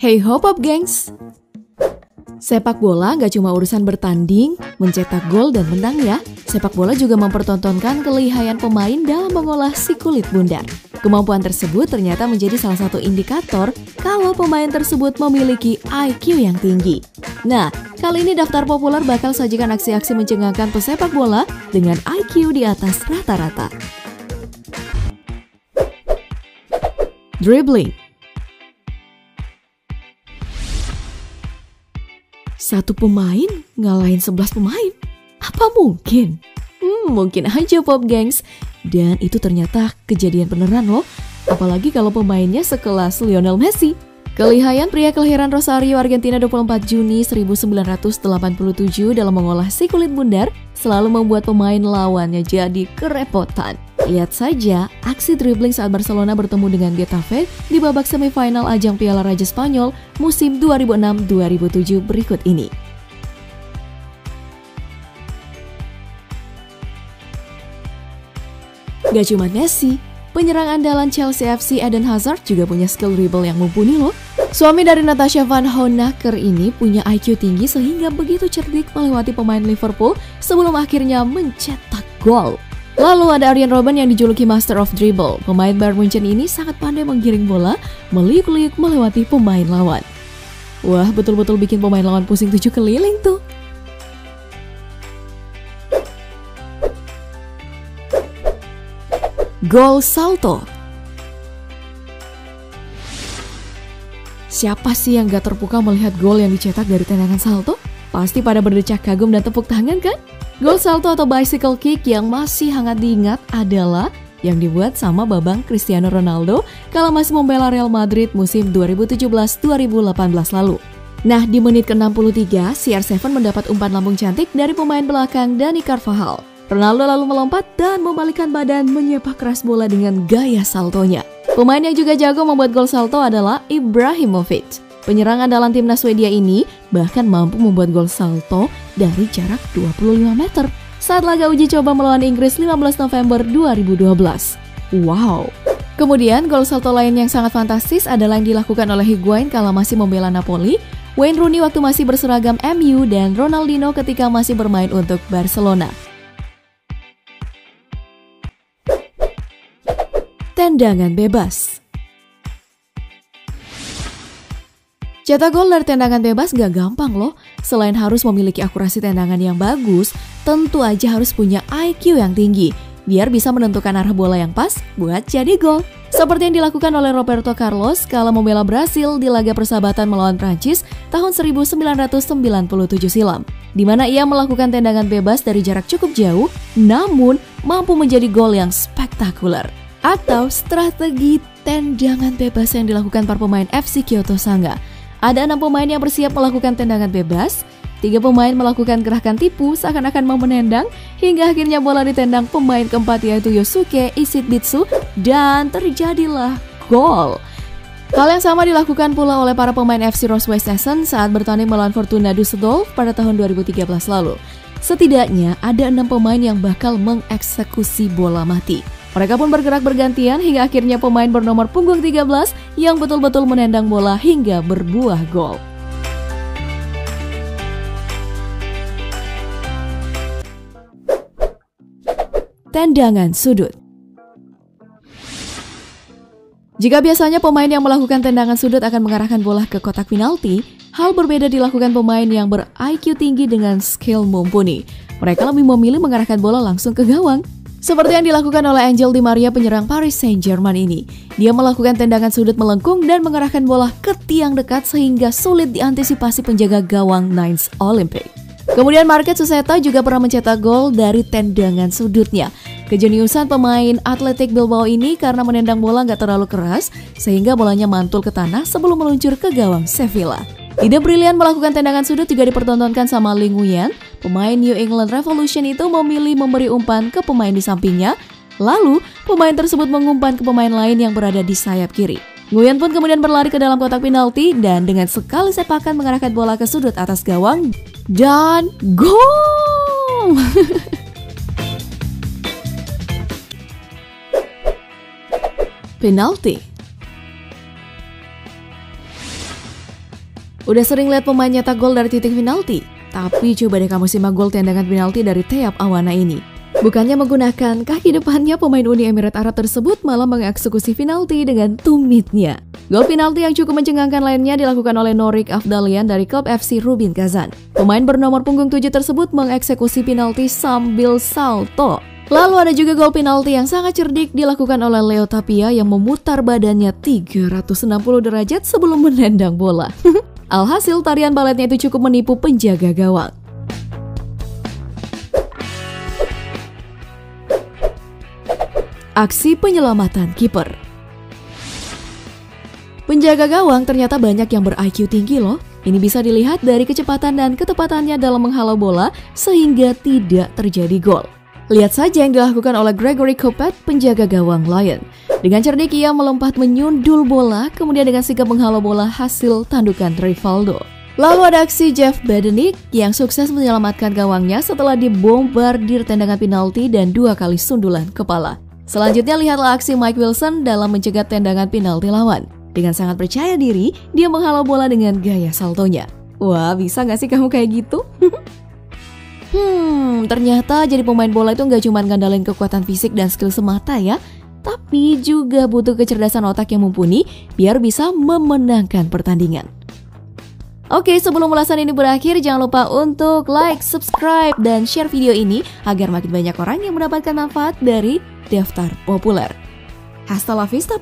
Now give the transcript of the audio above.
Hey hop up gengs! Sepak bola nggak cuma urusan bertanding, mencetak gol dan menang ya. Sepak bola juga mempertontonkan kelihayan pemain dalam mengolah si kulit bundar. Kemampuan tersebut ternyata menjadi salah satu indikator kalau pemain tersebut memiliki IQ yang tinggi. Nah, kali ini Daftar Populer bakal sajikan aksi-aksi mencengangkan pesepak bola dengan IQ di atas rata-rata. Dribbling. Satu pemain ngalahin 11 pemain? Apa mungkin? Mungkin aja Pop Gengs. Dan itu ternyata kejadian beneran loh. Apalagi kalau pemainnya sekelas Lionel Messi. Kelihayan pria kelahiran Rosario, Argentina 24 Juni 1987 dalam mengolah si kulit bundar selalu membuat pemain lawannya jadi kerepotan. Lihat saja aksi dribbling saat Barcelona bertemu dengan Getafe di babak semifinal ajang Piala Raja Spanyol musim 2006-2007 berikut ini. Gak cuma Messi, penyerang andalan Chelsea FC Eden Hazard juga punya skill dribble yang mumpuni loh. Suami dari Natasha Van Hoenacker ini punya IQ tinggi sehingga begitu cerdik melewati pemain Liverpool sebelum akhirnya mencetak gol. Lalu ada Arjen Robben yang dijuluki Master of Dribble. Pemain Bayern Munchen ini sangat pandai menggiring bola, meliuk-liuk melewati pemain lawan. Wah, betul-betul bikin pemain lawan pusing 7 keliling tuh. Gol salto. Siapa sih yang gak terpukau melihat gol yang dicetak dari tendangan salto? Pasti pada berdecak kagum dan tepuk tangan kan? Gol salto atau bicycle kick yang masih hangat diingat adalah yang dibuat sama Babang Cristiano Ronaldo kala masih membela Real Madrid musim 2017-2018 lalu. Nah, di menit ke-63, CR7 mendapat umpan lambung cantik dari pemain belakang Dani Carvajal. Ronaldo lalu melompat dan membalikkan badan menyepak keras bola dengan gaya saltonya. Pemain yang juga jago membuat gol salto adalah Ibrahimovic. Penyerang andalan timnas Swedia ini bahkan mampu membuat gol salto dari jarak 25 meter saat laga uji coba melawan Inggris 15 November 2012. Wow! Kemudian gol salto lain yang sangat fantastis adalah yang dilakukan oleh Higuain kala masih membela Napoli, Wayne Rooney waktu masih berseragam MU, dan Ronaldinho ketika masih bermain untuk Barcelona. Tendangan bebas. Cetak gol dari tendangan bebas gak gampang loh. Selain harus memiliki akurasi tendangan yang bagus, tentu aja harus punya IQ yang tinggi biar bisa menentukan arah bola yang pas buat jadi gol. Seperti yang dilakukan oleh Roberto Carlos kala membela Brasil di laga persahabatan melawan Prancis tahun 1997 silam, di mana ia melakukan tendangan bebas dari jarak cukup jauh namun mampu menjadi gol yang spektakuler. Atau strategi tendangan bebas yang dilakukan para pemain FC Kyoto Sanga. Ada 6 pemain yang bersiap melakukan tendangan bebas, 3 pemain melakukan gerakan tipu seakan-akan mau menendang, hingga akhirnya bola ditendang pemain keempat yaitu Yosuke Ishibitsu, dan terjadilah gol. Hal yang sama dilakukan pula oleh para pemain FC Rose-West Essen saat bertanding melawan Fortuna Düsseldorf pada tahun 2013 lalu. Setidaknya ada 6 pemain yang bakal mengeksekusi bola mati. Mereka pun bergerak bergantian hingga akhirnya pemain bernomor punggung 13 yang betul-betul menendang bola hingga berbuah gol. Tendangan sudut. Jika biasanya pemain yang melakukan tendangan sudut akan mengarahkan bola ke kotak penalti, hal berbeda dilakukan pemain yang ber-IQ tinggi dengan skill mumpuni. Mereka lebih memilih mengarahkan bola langsung ke gawang. Seperti yang dilakukan oleh Angel Di Maria, penyerang Paris Saint-Germain ini. Dia melakukan tendangan sudut melengkung dan mengarahkan bola ke tiang dekat sehingga sulit diantisipasi penjaga gawang Nines Olympic. Kemudian Market Suseta juga pernah mencetak gol dari tendangan sudutnya. Kejeniusan pemain Athletic Bilbao ini karena menendang bola gak terlalu keras sehingga bolanya mantul ke tanah sebelum meluncur ke gawang Sevilla. Ide brilian melakukan tendangan sudut juga dipertontonkan sama Ling Nguyen. Pemain New England Revolution itu memilih memberi umpan ke pemain di sampingnya, lalu pemain tersebut mengumpan ke pemain lain yang berada di sayap kiri. Nguyen pun kemudian berlari ke dalam kotak penalti dan dengan sekali sepakan mengarahkan bola ke sudut atas gawang dan gol! Penalti. Udah sering lihat pemain nyetak gol dari titik penalti? Tapi coba deh kamu simak gol tendangan penalti dari Teap Awana ini. Bukannya menggunakan kaki depannya, pemain Uni Emirat Arab tersebut malah mengeksekusi penalti dengan tumitnya. Gol penalti yang cukup mencengangkan lainnya dilakukan oleh Norik Afdalian dari klub FC Rubin Kazan. Pemain bernomor punggung 7 tersebut mengeksekusi penalti sambil salto. Lalu ada juga gol penalti yang sangat cerdik dilakukan oleh Leo Tapia yang memutar badannya 360 derajat sebelum menendang bola. Alhasil tarian baletnya itu cukup menipu penjaga gawang. Aksi penyelamatan kiper. Penjaga gawang ternyata banyak yang ber-IQ tinggi loh. Ini bisa dilihat dari kecepatan dan ketepatannya dalam menghalau bola sehingga tidak terjadi gol. Lihat saja yang dilakukan oleh Gregory Coppet, penjaga gawang Lion. Dengan cerdik ia melompat menyundul bola, kemudian dengan sigap menghalau bola hasil tandukan Rivaldo. Lalu ada aksi Jeff Bedenik yang sukses menyelamatkan gawangnya setelah dibombardir tendangan penalti dan 2 kali sundulan kepala. Selanjutnya lihatlah aksi Mike Wilson dalam mencegat tendangan penalti lawan. Dengan sangat percaya diri, dia menghalau bola dengan gaya saltonya. Wah, bisa gak sih kamu kayak gitu? Ternyata jadi pemain bola itu gak cuma ngandalin kekuatan fisik dan skill semata ya, tapi juga butuh kecerdasan otak yang mumpuni biar bisa memenangkan pertandingan. Oke, sebelum ulasan ini berakhir, jangan lupa untuk like, subscribe, dan share video ini agar makin banyak orang yang mendapatkan manfaat dari Daftar Populer. Hasta la vista,